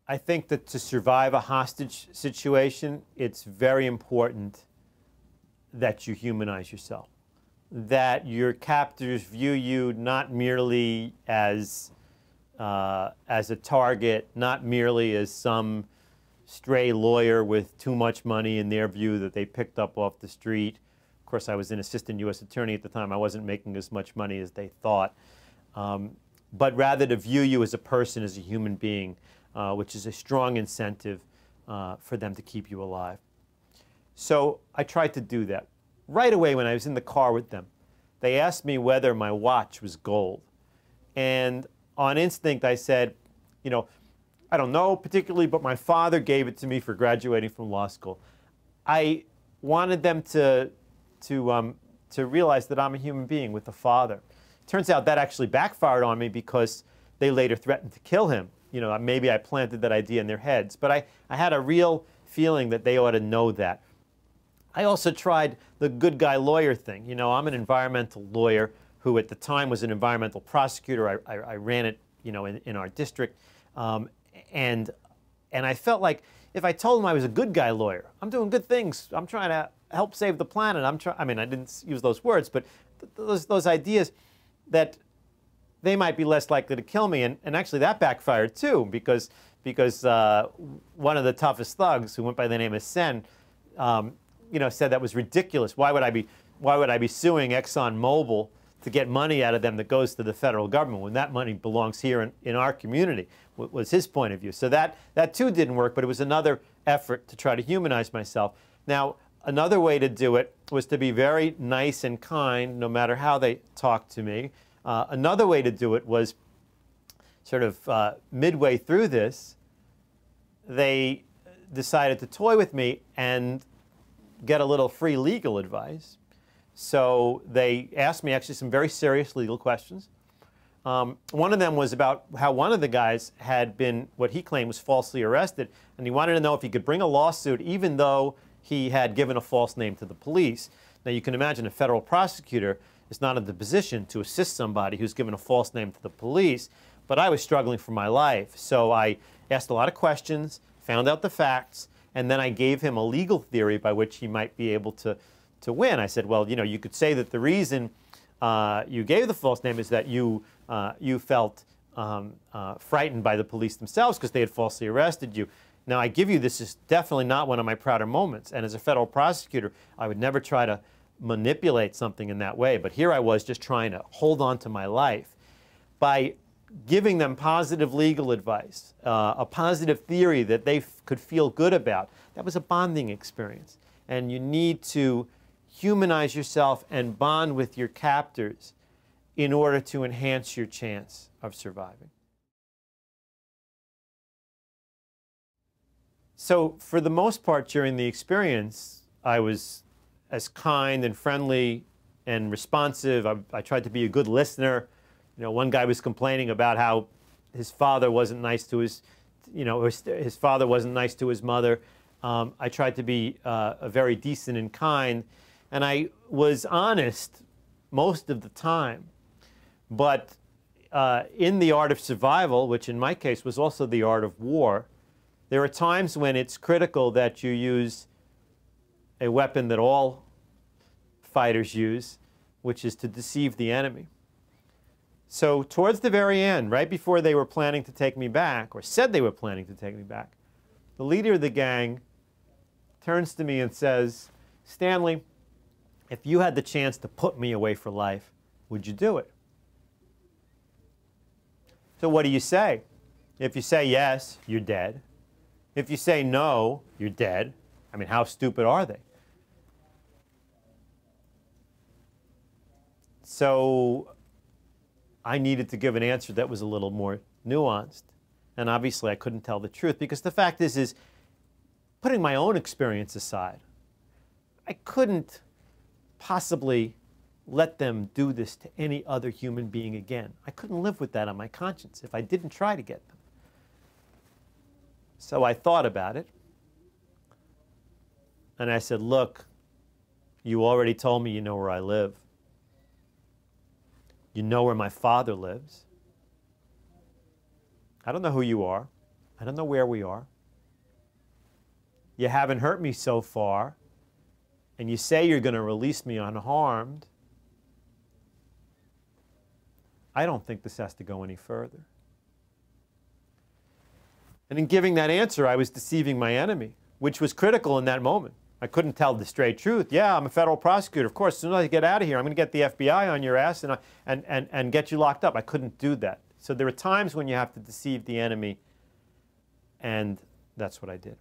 I think that to survive a hostage situation, it's very important that you humanize yourself, that your captors view you not merely as a target, not merely as some stray lawyer with too much money in their view that they picked up off the street. Of course, I was an assistant U.S. attorney at the time. I wasn't making as much money as they thought. But rather to view you as a person, as a human being, which is a strong incentive for them to keep you alive. So I tried to do that. Right away when I was in the car with them, they asked me whether my watch was gold. And on instinct, I said, you know, I don't know particularly, but my father gave it to me for graduating from law school. I wanted them to realize that I'm a human being with a father. Turns out that actually backfired on me because they later threatened to kill him. You know, maybe I planted that idea in their heads. But I had a real feeling that they ought to know that. I also tried the good guy lawyer thing. You know, I'm an environmental lawyer who at the time was an environmental prosecutor. I ran it, you know, in our district. And I felt like if I told them I was a good guy lawyer, I'm doing good things, I'm trying to help save the planet, I mean, I didn't use those words, but those ideas that they might be less likely to kill me. And actually that backfired too, because one of the toughest thugs, who went by the name of Sen, you know, said that was ridiculous. Why would I be suing ExxonMobil to get money out of them that goes to the federal government when that money belongs here in our community, was his point of view. So that too didn't work, but it was another effort to try to humanize myself. Now, another way to do it was to be very nice and kind, no matter how they talked to me. Another way to do it was sort of midway through this, they decided to toy with me and get a little free legal advice. So they asked me actually some very serious legal questions. One of them was about how one of the guys had been, what he claimed was falsely arrested, and he wanted to know if he could bring a lawsuit even though he had given a false name to the police. Now you can imagine a federal prosecutor is not in the position to assist somebody who's given a false name to the police, but I was struggling for my life. So I asked a lot of questions, found out the facts, and then I gave him a legal theory by which he might be able to win. I said, well, you know, you could say that the reason you gave the false name is that you felt frightened by the police themselves because they had falsely arrested you. Now, I give you this is definitely not one of my prouder moments, and as a federal prosecutor, I would never try to manipulate something in that way, but here I was just trying to hold on to my life. By giving them positive legal advice, a positive theory that they could feel good about, that was a bonding experience. And you need to humanize yourself and bond with your captors in order to enhance your chance of surviving. So for the most part during the experience, I was as kind and friendly and responsive. I tried to be a good listener. You know, one guy was complaining about how his father wasn't nice to his, you know, his father wasn't nice to his mother. I tried to be very decent and kind, and I was honest most of the time. But in the art of survival, which in my case was also the art of war, there are times when it's critical that you use a weapon that all fighters use, which is to deceive the enemy. So towards the very end, right before they were planning to take me back, or said they were planning to take me back, the leader of the gang turns to me and says, Stanley, if you had the chance to put me away for life, would you do it? So what do you say? If you say yes, you're dead. If you say no, you're dead. I mean, how stupid are they? So I needed to give an answer that was a little more nuanced. And obviously I couldn't tell the truth because the fact is putting my own experience aside, I couldn't possibly let them do this to any other human being again. I couldn't live with that on my conscience if I didn't try to get them. So I thought about it. And I said, look, you already told me you know where I live. You know where my father lives. I don't know who you are. I don't know where we are. You haven't hurt me so far, and you say you're going to release me unharmed. I don't think this has to go any further. And in giving that answer, I was deceiving my enemy, which was critical in that moment. I couldn't tell the straight truth. Yeah, I'm a federal prosecutor. Of course, as soon as I get out of here, I'm going to get the FBI on your ass and get you locked up. I couldn't do that. So there are times when you have to deceive the enemy, and that's what I did.